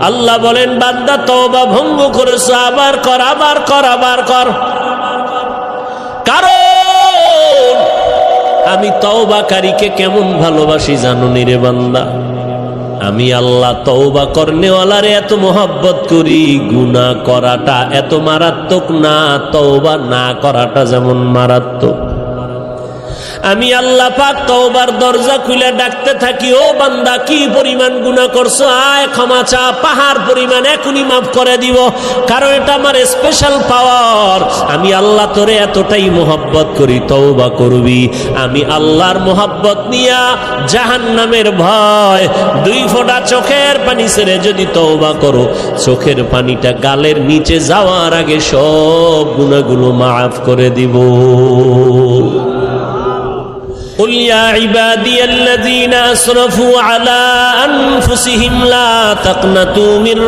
আল্লাহ বলেন বান্দা তওবা ভঙ্গ করেছো, আবার কর, আবার কর, আবার কর। কারণ আমি তওবাকারীকে কেমন ভালোবাসি জানো নি রে বান্দা? আমি আল্লাহ তওবা করনেওয়ালারে এত মোহাব্বত করি, গুনাহ করাটা এত মারাত্মক না, তওবা না করাটা যেমন মারাত্মক। আমি আল্লাহ পাক তওবার দরজা খুলে ডাকতে থাকি, ও বান্দা কি পরিমাণ গুনাহ করছো, আয় ক্ষমা চা, পাহাড় পরিমাণ এখনই মাফ করে দিব। কারণ এটা আমার স্পেশাল পাওয়ার। আমি আল্লাহ তোরে এতটাই মোহাব্বত করি, তওবা করবি। আমি আল্লাহর মোহাব্বত নিয়া জাহান্নামের ভয়, 2 ফোঁটা চোখের পানি ছেড়ে যদি তওবা করো, চোখের পানিটা গালের নিচে যাওয়ার আগে সব গুনাহগুলো মাফ করে দিব। قل يا عبادي الذين أسرفوا على أنفسهم لا تقنطوا من